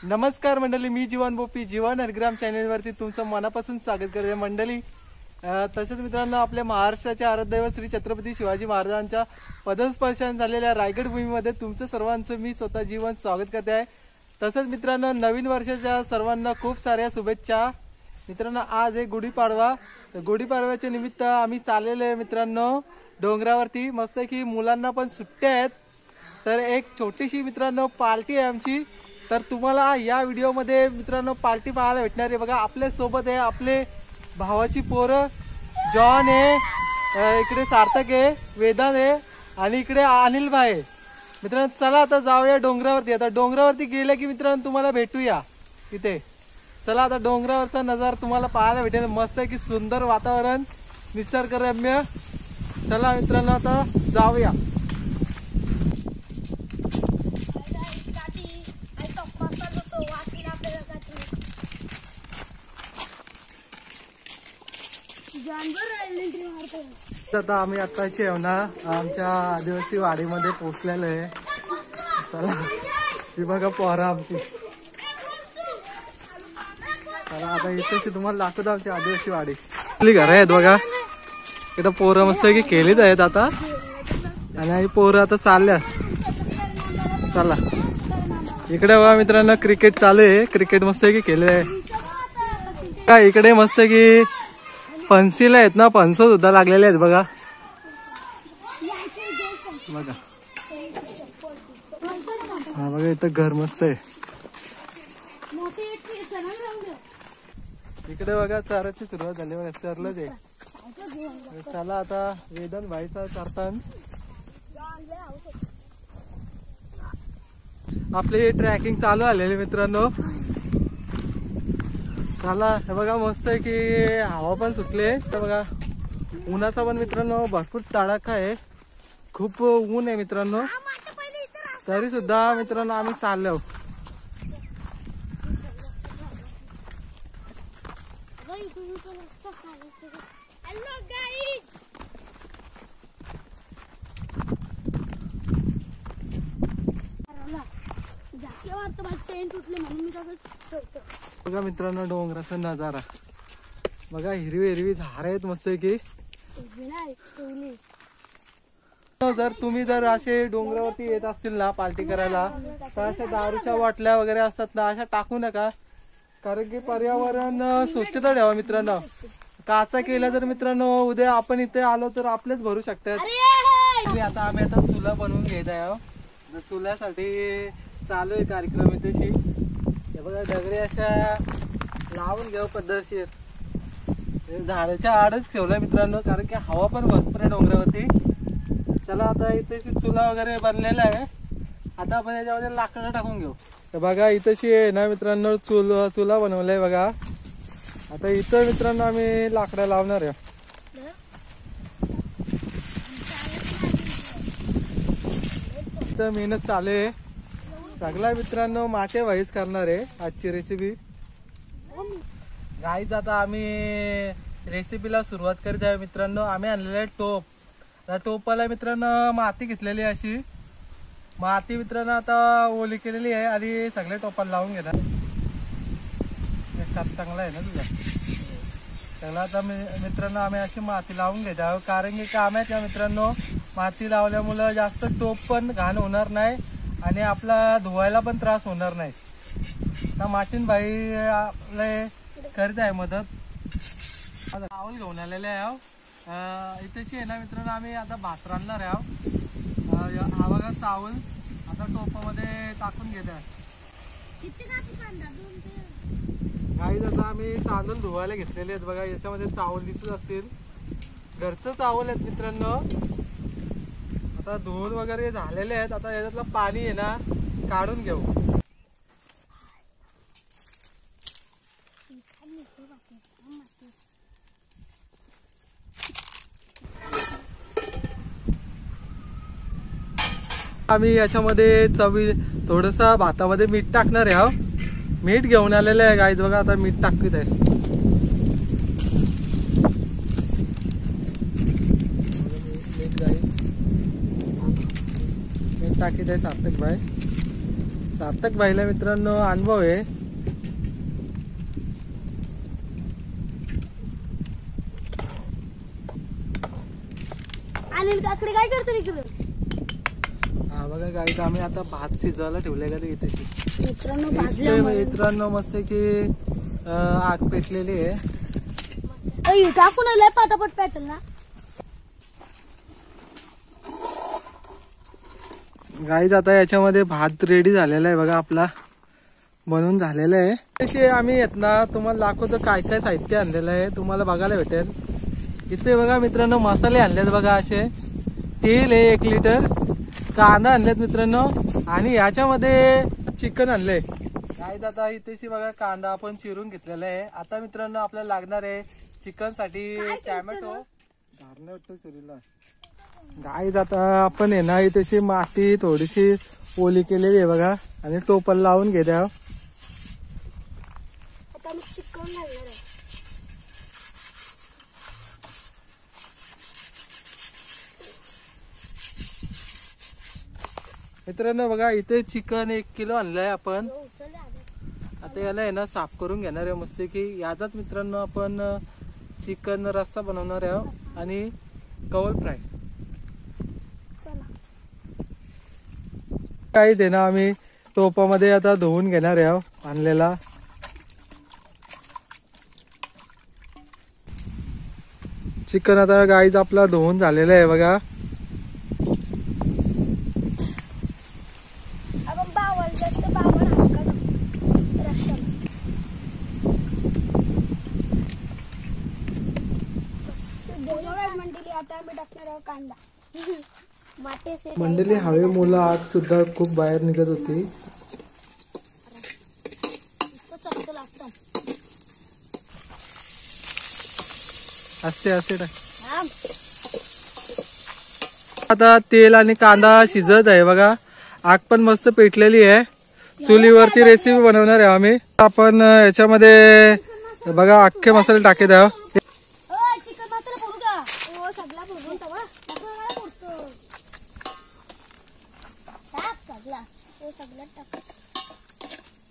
नमस्कार मंडळी, मी जीवन बोपी जीवन हरग्राम चॅनलवरती तुमचं मनापासून स्वागत करते मंडळी। तसेच मित्रांनो, आपल्या महाराष्ट्राचे आराध्यदैवत श्री छत्रपती शिवाजी महाराजांच्या पदस्पर्शाने झालेल्या रायगड भूमीमध्ये तुमचं सर्वांचं मी स्वतः जीवन स्वागत करते आहे। तसेच मित्रांनो, नवीन वर्षाच्या सर्वांना खूप साऱ्या शुभेच्छा। मित्रांनो, आज आहे गुढीपाडवा। गुढीपाडव्याच्या निमित्त आम्ही चाललेलो आहे मित्रांनो डोंगरावरती। मस्त की मुलांना पण सुट्ट्या आहेत, तर एक छोटीशी मित्रांनो पार्टी आहे आमची। तर तुम्हाला या व्हिडिओमध्ये मित्रांनो पार्टी पाहायला भेटणार आहे। बघा, आपल्या सोबत आहे आपले भावाची पोरं जॉन आहे, इकडे सार्थक आहे, वेदांत आहे आणि इकडे अनिल भाई आहे। मित्रांनो चला आता जाऊया डोंगरावरती। आता डोंगरावरती गेले की मित्रांनो तुम्हाला भेटूया इथे। चला आता डोंगरावरचा नजारा तुम्हाला पाहायला भेटेल। मस्त की सुंदर वातावरण, निसर्गरम्य। चला मित्रांनो आता जाऊया। आता आम्ही आताशी आहे ना आमच्या आदिवासी वाडीमध्ये पोहोचलेलो आहे। चला ही बघा पोरं आमची। चला आता इथेशी तुम्हाला दाखवतो आमची आदिवासी वाडी। आपली घर आहेत बघा, इथं पोरं मस्त की केलीच आहेत आता, आणि पोरं आता चालल्या। चला इकडे बघा मित्रांनो क्रिकेट चालू आहे, क्रिकेट मस्त की केले आहे का। इकडे मस्त की फणसीला आहेत ना, फणस सुद्धा लागलेले आहेत बघा। बघा हा बघा, इथं घर मस्त आहे। इकडे बघा चराची सुरुवात झाली बघा, चरलंच आहे। चला आता वेदांत भाईचा करतान आपली ट्रॅकिंग चालू आलेली मित्रांनो। चला हे बघा मस्त आहे की हवा पण सुटले। तर बघा उन्हाचा पण मित्रांनो भरपूर तडाखा आहे, खूप ऊन आहे मित्रांनो, तरी सुद्धा मित्रांनो आम्ही चाललो। बघा मित्रांनो डोंगराचा नजारा बघा, हिरवी हिरवी झाड आहेत मस्त की। जर तुम्ही असे डोंगरावरती येत असतील ना पार्टी करायला, तर अशा दारूच्या बाटल्या वगैरे असतात ना अशा टाकू नका, कारण की पर्यावरण स्वच्छता ठेवा मित्रांनो। काचा केला तर मित्रांनो उद्या आपण इथे आलो तर आपलेच भरू शकतात। आता आम्ही आता चुला बनवून घेत आहे, चुल्यासाठी चालू आहे कार्यक्रम इथेशी। हे बघा दगडी अशा लावून घ्यावं पद्धतशीर, झाडाच्या आडच ठेवलंय मित्रांनो, कारण की हवा पण भरपूर आहे डोंगरावरती। चला आता इथे चुला वगैरे बनलेला आहे, आता आपण याच्यामध्ये लाकडं टाकून घेऊ। तर बघा इथेशी आहे ना मित्रांनो चुला बनवलाय बघा। आता इथं मित्रांनो आम्ही लाकडं लावणार आहे। इथं मेहनत चालू आहे सगळा मित्रांनो, माटे वाईज करणार आहे आजची रेसिपी। गाईज आता आम्ही रेसिपीला सुरुवात करीत आहे मित्रांनो। आम्ही आणलेले टोप, त्या टोपाला मित्रांनो माती घेतलेली आहे अशी माती मित्रांनो आता ओली केलेली आहे, आणि सगळ्या टोपाला लावून घेणार। चांगला आहे ना तुझा सगळा। आता मित्रांनो आम्ही अशी माती लावून घेत आहोत, कारण की काम आहे त्या मित्रांनो, माती लावल्यामुळे जास्त टोप पण घाण होणार नाही आणि आपला धुवायला पण त्रास होणार नाही। ना माटीन भाई आपले करीत आहे मदत। आता चावल घेऊन आलेले आहे इथेशी आहे ना मित्रांनो, आम्ही आता भात रांधणार आहे। हा बघा चावल आता टोपामध्ये टाकून घेत आहे। गाईज आता आम्ही तांदूळ धुवायला घेतलेले आहेत बघा, याच्यामध्ये चावल दिसत असतील, घरचं चावल आहेत मित्रांनो। आता धुवून वगैरे झालेले आहेत, आता याच्यातलं पाणी आहे ना काढून घेऊ। आम्ही याच्यामध्ये चवी थोडंसं भातामध्ये मीठ टाकणार आहे। मीठ घेऊन आलेलं आहे गाईज बघा, आता मीठ टाकत आहे। मीठ टाकीत आहे सार्थक भाई। सार्थक भाईला मित्रांनो अनुभव आहे. अनिल काकडे काय करतो इकडे? हा बघा गाईत आम्ही आता भात शिजवायला ठेवले का इथे मित्रांनो मस्त की आग पेटलेली आहे. टाकून आलाय पटापट पेटल ना. गाईज आता याच्यामध्ये भात रेडी झालेला आहे बघा, आपला बनवून झालेला आहे. तसे आम्ही येत ना तुम्हाला दाखवतो काय काय साहित्य आणलेलं आहे, तुम्हाला बघायला भेटेल. इथे बघा मित्रांनो मसाले आणलेत बघा, असे तेल आहे 1 लिटर, कांदा आणलेत मित्रांनो, आणि याच्यामध्ये चिकन आणलंय. गाईज आता इथेशी बघा कांदा आपण चिरून घेतलेला आहे. आता मित्रांनो आपल्याला लागणार आहे चिकन साठी टॅमॅटो. गाईज आता आपण आहे ना इथेशी माती थोडीशी ओली केलेली आहे बघा, आणि टोपण लावून घे द्या. चिकन घालणार आहे. मित्रांनो बघा इथे चिकन 1 किलो आणलंय आपण. आता याला आहे ना साफ करून घेणार आहे मस्त की. याचाच मित्रांनो आपण चिकन रस्सा बनवणार आहे आणि कवल फ्राय. काही दे ना आम्ही टोपामध्ये आता धुवून घेणार आहे आणलेला. चिकन आता गाईच आपला धुवून झालेला आहे बघा. मंडळी हवेमुळे आग सुद्धा खूप बाहेर निघत होती. असे आता तेल आणि कांदा शिजत आहे बघा. आग पण मस्त पेटलेली आहे. चुलीवरती रेसिपी बनवणार आहे आम्ही. आपण याच्यामध्ये बघा अख्खे मसाले टाके द्या.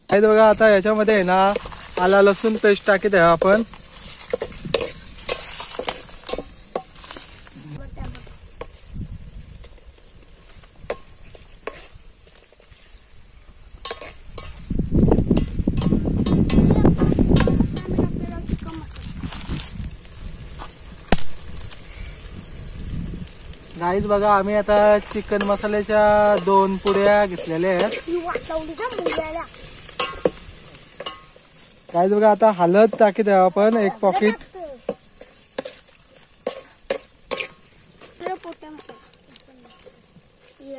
बघा आता याच्यामध्ये आहे ना आला लसूण पेस्ट टाकी द्या आपण. गाईज बघा आम्ही आता चिकन मसाल्याच्या 2 पुड्या घेतलेल्या आहेत. गाईज बघा आता हळद टाकी द्या आपण 1 पॉकेट.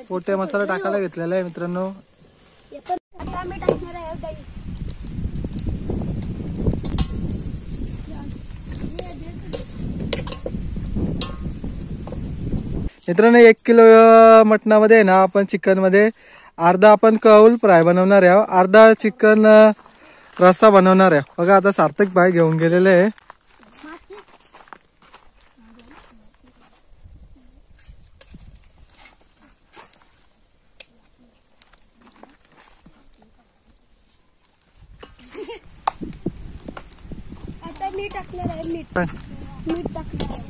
पोट्या मसाला टाकायला घेतलेला आहे मित्रांनो. मित्रांनो 1 किलो मटणामध्ये आहे ना आपण चिकन मध्ये अर्धा आपण कौल फ्राय बनवणार आहे, अर्धा चिकन रस्सा बनवणार आहे. बघा आता सार्थक भाई घेऊन गेलेले आहे. आता मीठ टाकणार आहे. मीठ टाकणार आहे.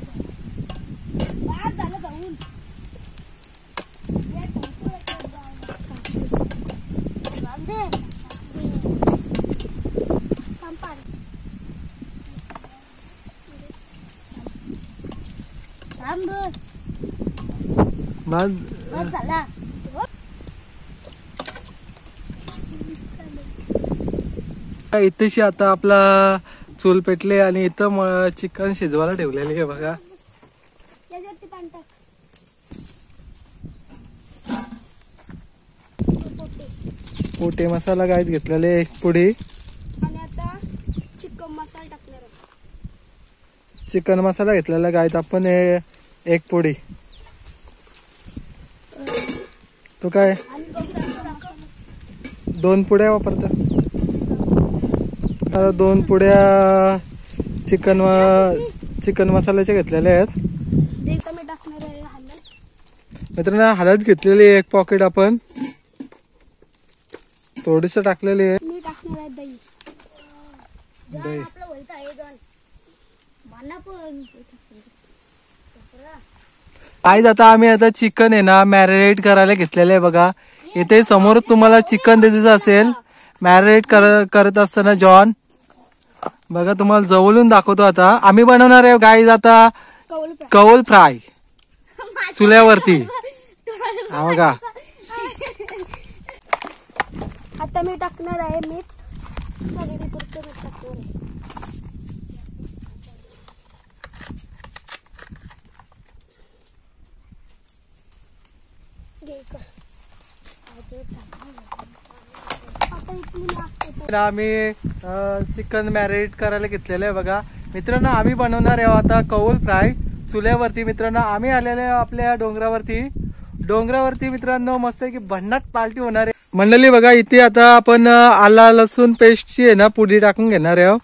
इथेशी आता आपला चूल पेटले आणि इथं चिकन शिजवायला ठेवलेली आहे बघा. पोटे मसाला गाईच घेतलेले 1 पुडी. आणि आता चिकन मसाला टाकणार आहे. चिकन मसाला घेतलेला गाईच आपण 1 पुडी. तो काय 2 पुड्या वापरता. 2 पुड्या चिकन मसाल्याच्या घेतलेल्या आहेत. मित्रांनो हळद घेतलेली 1 पॉकेट आपण. थोडीस टाकलेली आहे. मी टाकणार आहे दही. दही आपलं वैता आहे जण भांडा पण आज आता चिकन आहे ना मॅरिनेट करायला घेतलेलं आहे बघा. इथे समोर तुम्हाला चिकन दिसत असेल मॅरिनेट करत असताना जॉन बघा. तुम्हाला जवळून दाखवतो. आता आम्ही बनवणार आहे गाईज आता कौल फ्राय चुल्यावरती. हा बघा. आता मी टाकणार आहे मीठ. चवीपुरतं मीठ टाकणार आहे. आम्ही चिकन मॅरिनेट करायला घेतलेलं आहे बघा. मित्रांनो आम्ही बनवणार आहे आता कौल फ्राय चुल्यावरती. मित्रांनो आम्ही आलेलो आहे आपल्या डोंगरावरती मित्रांनो मस्त की भन्नाट पार्टी होणार आहे. मंडळी बघा इथे आता आपण आला लसूण पेस्टची आहे ना पुडी टाकून घेणार आहे.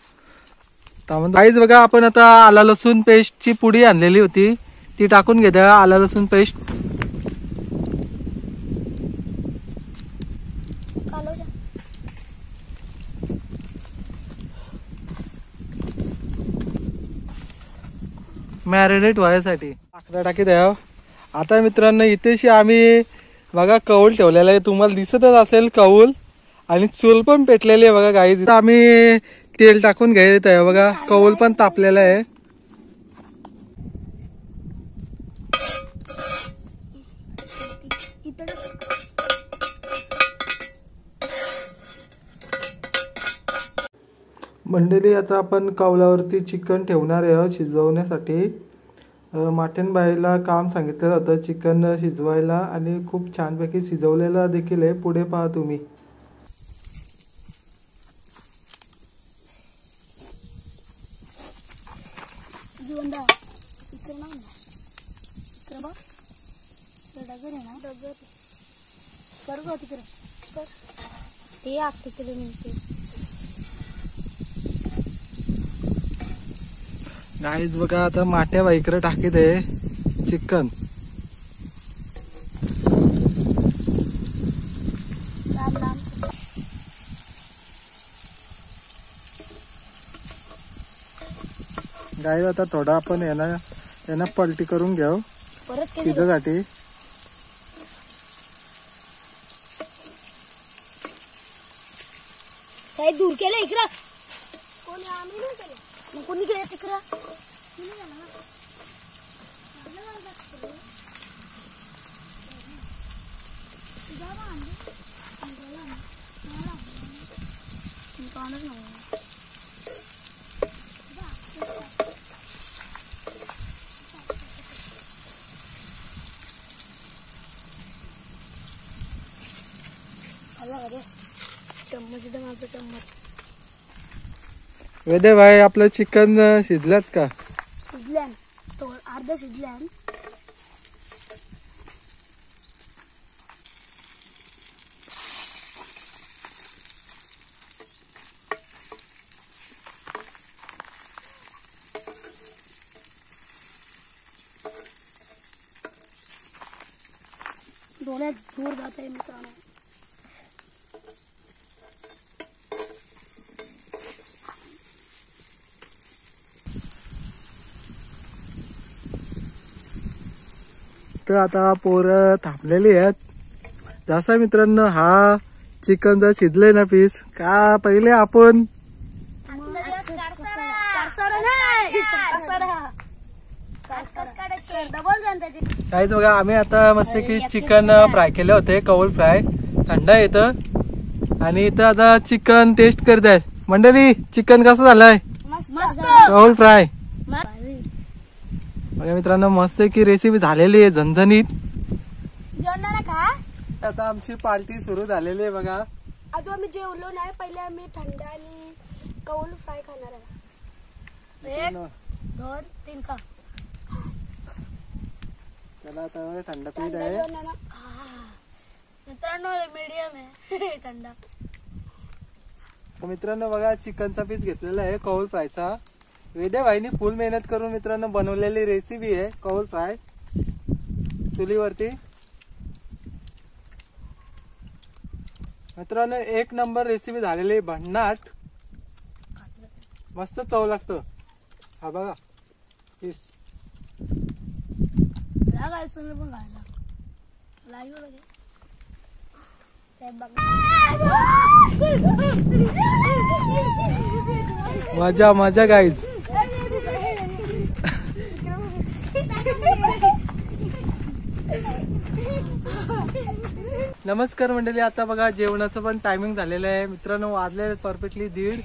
काहीच बघा आपण आता आला लसूण पेस्टची पुडी आणलेली होती ती टाकून घेऊया. आला लसूण पेस्ट मॅरिनेट व्हायसाठी आकडा टाकी द्या. आता मित्रांनो इथेशी आम्ही बघा कौल ठेवलेला आहे. तुम्हाला दिसतच असेल कौल आणि चूल पण पेटलेली आहे बघा गाईज. आम्ही तेल टाकून घ्यायचं आहे बघा. कौल पण तापलेला आहे. मंडळी आता आपण कौलावरती चिकन ठेवणार आहे शिजवण्यासाठी. माठ्यान बाईला काम सांगितलेलं होतं चिकन शिजवायला आणि खूप छानपैकी शिजवलेलं देखील आहे. पुढे पहा तुम्ही. गाईज बघा आता माठ्या बाईकडे टाकीत आहे चिकन. गाईज आता थोडा आपण यांना पलटी करून घेऊ शिजासाठी. काही दूर केलं इकडं कोणी आम्ही नाही केलं. कोणी केलं तिकडं वेदे भाई आपलं चिकन शिजलात का? शिजल्यान तो अर्धा शिजल्यान. डोळ्यात धूर जात आहे मित्रांनो. तर आता पोरं थांबलेली आहेत. जसा मित्रांनो हा चिकनचा शिजले ना पीस का पहिले आपण काहीच बघा आम्ही आता मस्त की चिकन फ्राय केले होते कौल फ्राय. थंड येतं आणि इथं आता चिकन टेस्ट करत आहेत. मंडळी चिकन कसं झालंय कौल फ्राय बघा मित्रांनो मस्त की रेसिपी झालेली आहे झणझणीत. आता आमची पार्टी सुरू झालेली आहे बघा. अजून आम्ही जेवलो नाही. पहिले आम्ही थंड आणि कौल फ्राय खाणार आहे. 1 2 3 खा. चला आता थंड पीठ आहे मित्रांनो मीडियम आहे थंड. मित्रांनो बघा चिकनचा पीस घेतलेला आहे कौल फ्रायचा. वेद्या भाईनी फुल मेहनत करून मित्रांनो बनवलेली रेसिपी आहे कौल फ्राय चुलीवरती. मित्रांनो एक नंबर रेसिपी झालेली भन्नाट, मस्त चव लागतं. हा बघा पीस. मजा मजा गाईज. नमस्कार मंडळी, आता बघा जेवणाचं पण टायमिंग झालेलं आहे मित्रांनो. वाजले परफेक्टली 1:30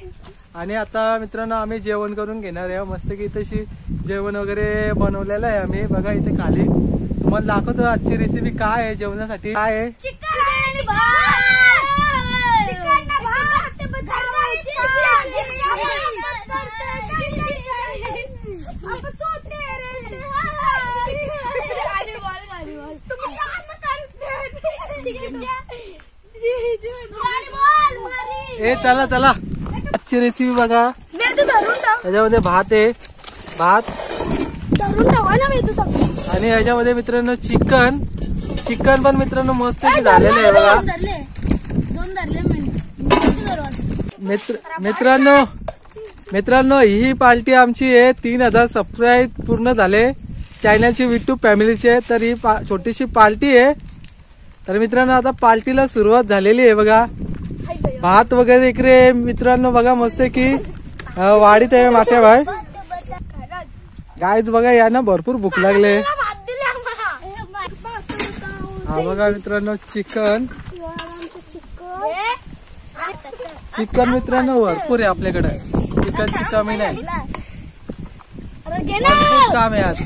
आणि आता मित्रांनो आम्ही जेवण करून घेणार आहे. मस्त की तशी जेवण वगैरे बनवलेलं आहे आम्ही. बघा इथे खाली तुम्हाला दाखवतो आजची रेसिपी काय आहे. जेवणासाठी काय आहे, ए चला चला आजची रेसिपी बघा. त्याच्यामध्ये भात आहे, भात आणि याच्यामध्ये मित्रांनो चिकन. चिकन पण मित्रांनो मस्त झालेलं आहे बघा. मित्रांनो ही पार्टी आमची आहे. 3000 सबस्क्राईब पूर्ण झाले चॅनलची युट्यूब फॅमिलीचे. तर ही छोटीशी पार्टी आहे. तर मित्रांनो आता पार्टीला सुरुवात झालेली आहे बघा. भात वगैरे इकडे मित्रांनो बघा मस्त की वाढीत आहे माट्या बाय. गाईज बघा यांना भरपूर भूक लागले. हा बघा मित्रांनो चिकन. चिकन मित्रांनो भरपूर आहे आपल्याकडे. चिकनची कमी नाही. भरपूर काम आहे आज.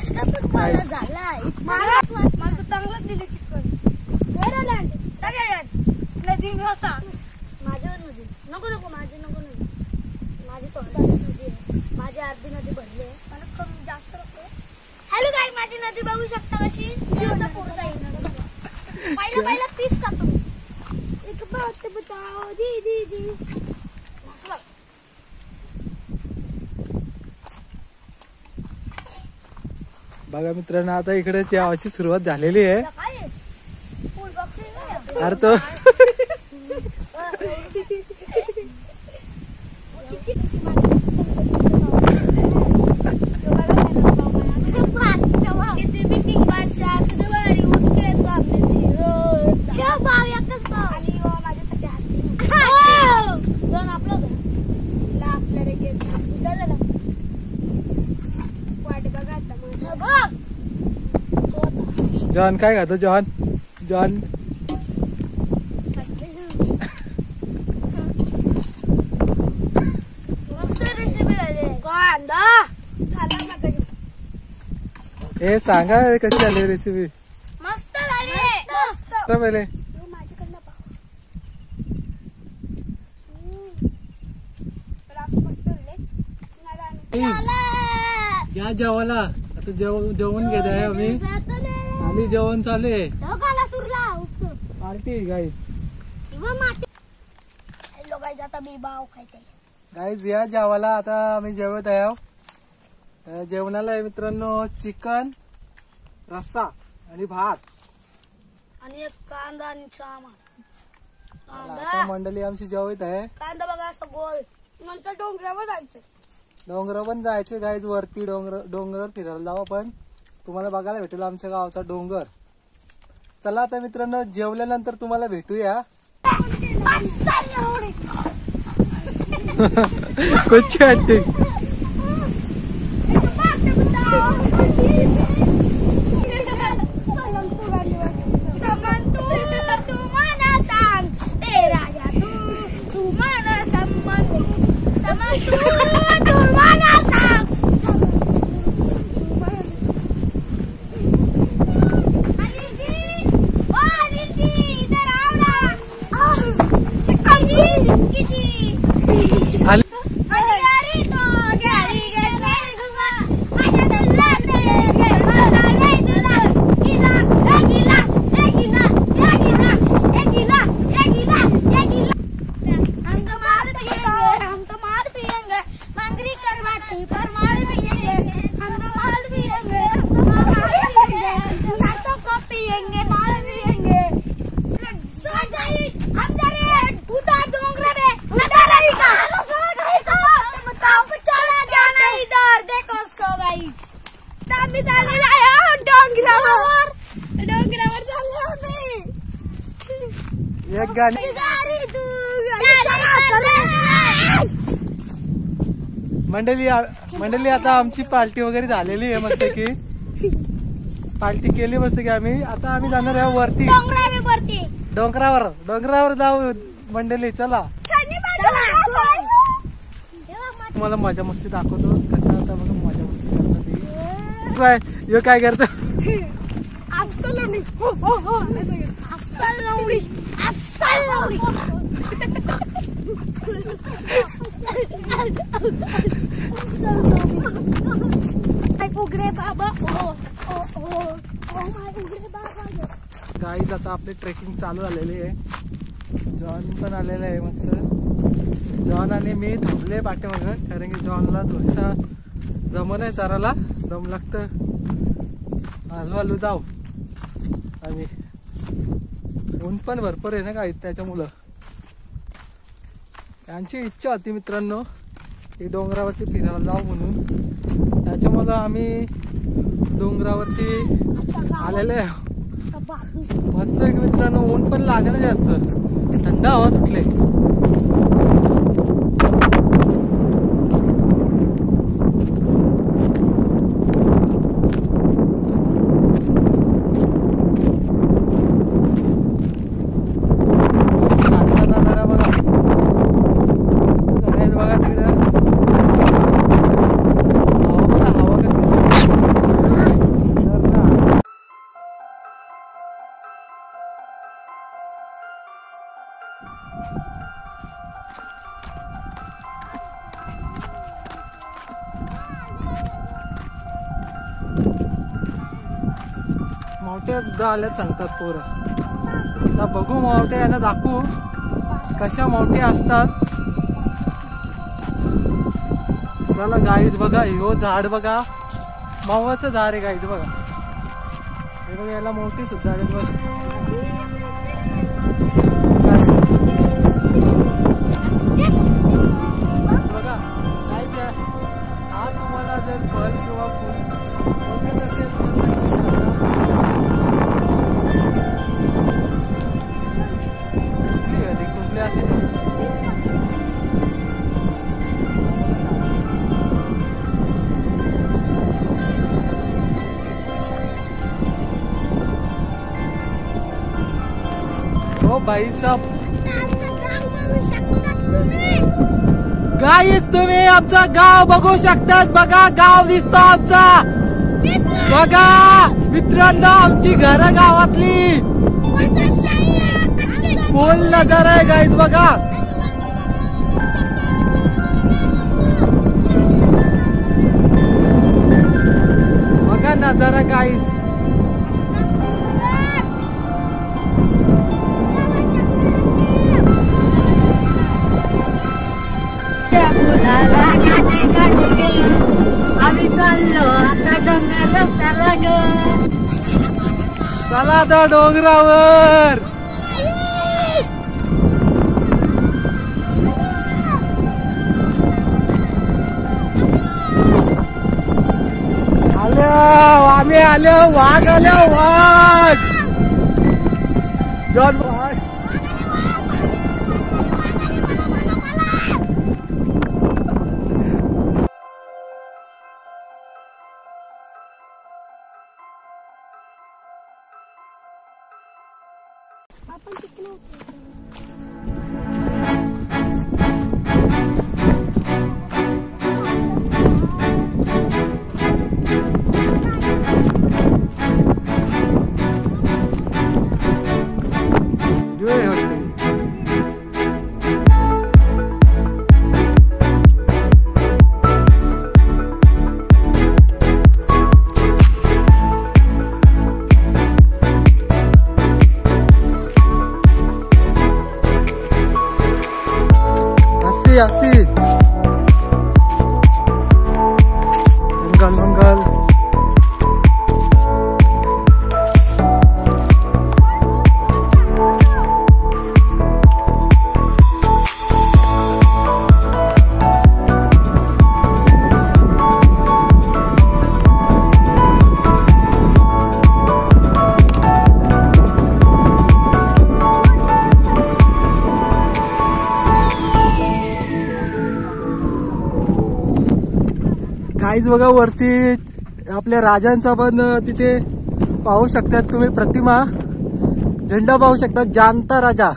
माझी अर्धी नदी भरली मला कमी जास्त नको. हॅलो गाय, माझी नदी बघू शकता कशी जेवढा पूर्ण जाईल. पहिला पीस खातो. एक बात बताओ जी जी जी. बघा मित्रांनो आता इकडे जेवायची सुरुवात झालेली आहे. अरे तो जॉन काय खातो जॉन. जॉन हे सांगा कशी झाली रेसिपी. मस्त झाली. पहिले माझ्याकडनं या जेवायला आता जेवण घेत आहे आम्ही. आम्ही जेवण चालू आहे. Party guys. गाईज या जेवायला आता आम्ही जेवत आहे. जेवणाला आहे मित्रांनो चिकन, रस्सा आणि भात आणि एक कांदा आणि आता मंडळी आमची जेवत आहे. कांदा बघा असं गोल. नंतर डोंगरावर जायचं. डोंगर पण जायचे गाईज वरती. डोंगर फिरायला जाऊ आपण. तुम्हाला बघायला भेटेल आमच्या गावचा डोंगर. चला आता मित्रांनो जेवल्यानंतर तुम्हाला भेटूया. कुठची ऍक्टिंग. गाणी मंडळी आता आमची पार्टी वगैरे झालेली आहे मस्त की पार्टी केली मस्त की आता आम्ही जाणार आहे वरती डोंगरावर जाऊ मंडळी चला तुम्हाला मजा मस्ती दाखवतो कसं आता बघा मजा मस्ती करतात यो काय करतो गाईज आता आपले ट्रेकिंग चालू झालेली आहे जॉन पण आलेला आहे मस्त जॉन आणि मी थांबले पाठीमागं कारण की जॉनला थोडसा जमन आहे चाराला दम लागतं हळू जाऊ आणि ऊन पण भरपूर आहे ना गाईज त्याच्यामुळं त्यांची इच्छा होती मित्रांनो की डोंगरावरती फिरायला जाऊ म्हणून त्याच्यामुळं आम्ही डोंगरावरती आलेले आहे मस्त एक मित्रांनो ऊन पण लागलं जास्त थंड हवा सुटले मावटे सुद्धा आल्यात सांगतात पोरं आता बघू मावटे यांना दाखवू कशा मावटे असतात चला गाईज बघा ह्यो झाड बघा मावाचं झाड आहे गाईज बघा हे बघा याला मोठी सुद्धा आले बघा गाईज हा तुम्हाला जर फळ किंवा फुल असेल भाई साहब गाईस तुम्ही आमचा गाव बघू शकतात बघा गाव दिसतो आमचा बघा मित्रांनो आमची घर गावातली फुल नजारा आहे गाईस बघा बघा नजारा गाईस आम्ही चाललो आता डोंगर रस्त्याला ग चला आता डोंगरावर आम्ही आलो वाघ आलो वाघ जॉन वाघ आपण तिकडे así junggal गाईज बघा वरती आपल्या राजांचा पण तिथे पाहू शकतात तुम्ही प्रतिमा, झेंडा पाहू शकता, जाणता राजा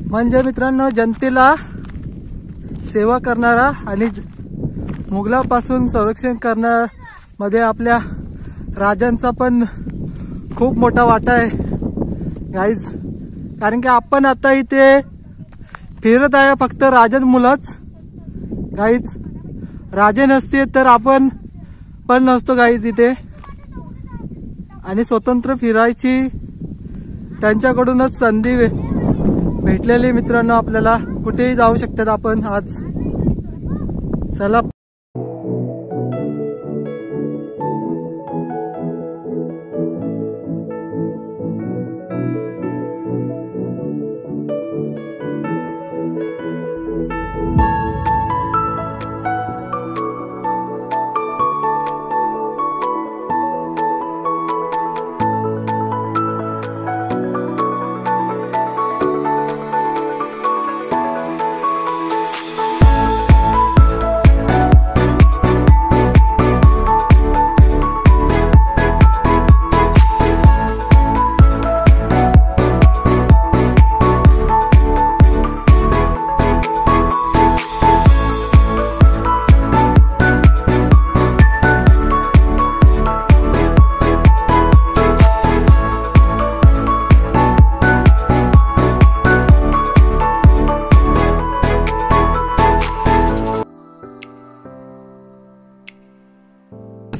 म्हणजे मित्रांनो जनतेला सेवा करणारा आणि मुघलापासून संरक्षण करण्यामध्ये आपल्या राजांचा पण खूप मोठा वाटा आहे गाईज. कारण की आपण आता इथे फिरत आहे फक्त राजांमुळंच गाईज. राजे नसते तर आपण पण नसतो गाईज इथे. आणि स्वतंत्र फिरायची त्यांच्याकडूनच संधी भेटलेली मित्रांनो आपल्याला. कुठेही जाऊ शकतात आपण आज. चला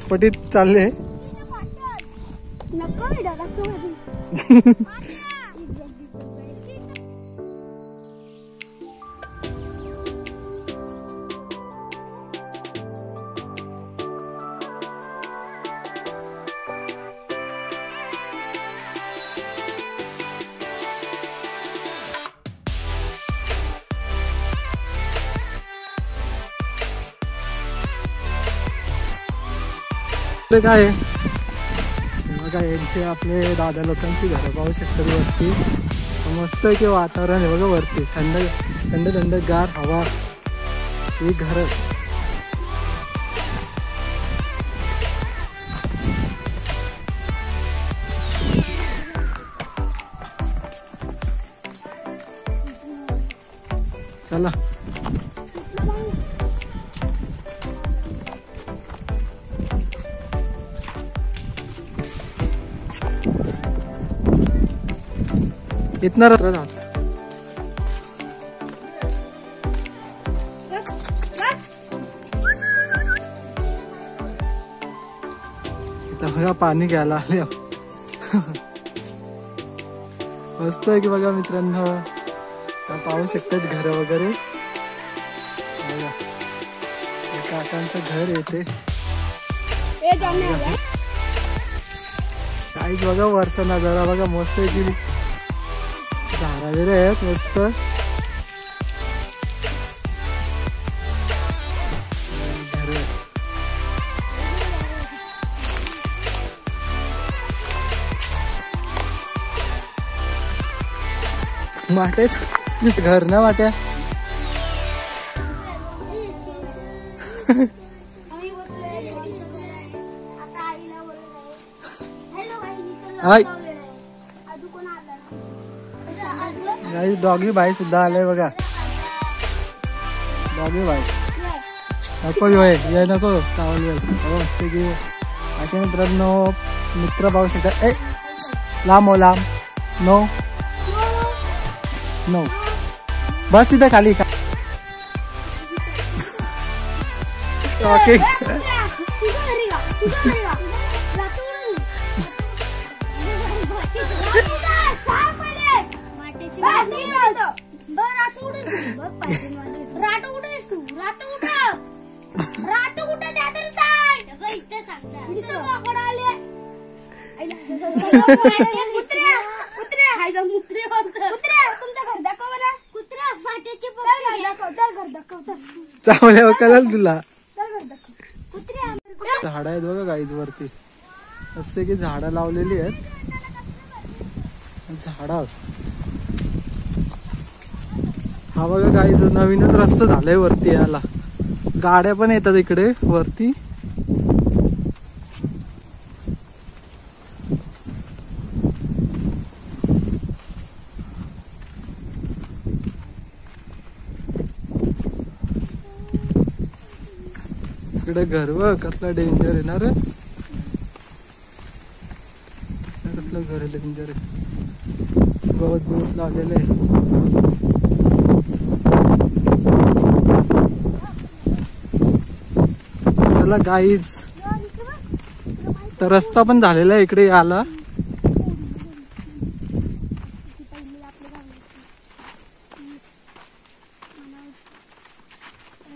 पटीत चालले. नको व्हिडिओ दाखव माझी. काय बघा यांचे आपले दादा लोकांची घरं पाहू शकतात वरती. मस्त आहे की वातावरण आहे बघा वरती. थंड थंड थंड गार हवा. ही घर चला इतना राहत. इथं बघा पाणी घ्यायला आले. मस्त आहे की बघा मित्रांनो. पाहू शकतात घर वगैरे. काकांचं घर येते काहीच बघा वरचा नजारा बघा मस्त आहे की. झाडा वगैरे आहेत मस्त. वाटेच घर ना वाट्या. डॉगी भाई सुद्धा आलाय बघा. डॉगी भाई नको ये नको चावल असते की. असे मित्रांनो मित्र पाहू शकता. ए लांब हो लांब. नो नो बस तिथे खाली का. ओके चावल्या कळलं तुला. झाड आहेत बघा गाईज वरती. असे की झाडं लावलेली आहेत. झाडा हा बघा गाईज नवीनच रस्ता झालाय वरती याला. गाड्या पण येतात इकडे वरती. इकडे घर बघ कसला डेंजर येणार. कसलं घर आहे डेंजर आहे. गवत गवत लावलेलं आहे. चला गाईज, तर रस्ता पण झालेला आहे इकडे यायला.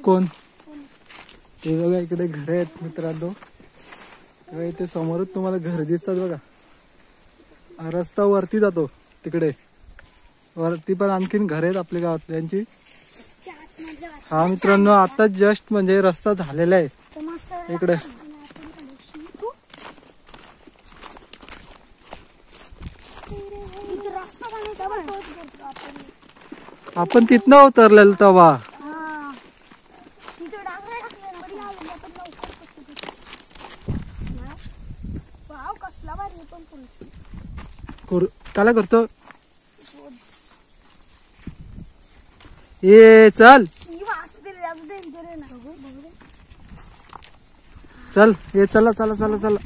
कोण ते बघा इकडे घर आहेत मित्रांनो. इथे समोरच तुम्हाला घर दिसतात बघा. हा रस्ता वरती जातो तिकडे वरती पण आणखीन घर आहेत आपल्या गावातल्यांची. हा मित्रांनो आता जस्ट म्हणजे रस्ता झालेला आहे इकडे. आपण तिथनं उतरलेलो तेव्हा. काला करतो ये चल चल ये चला चला चला चला.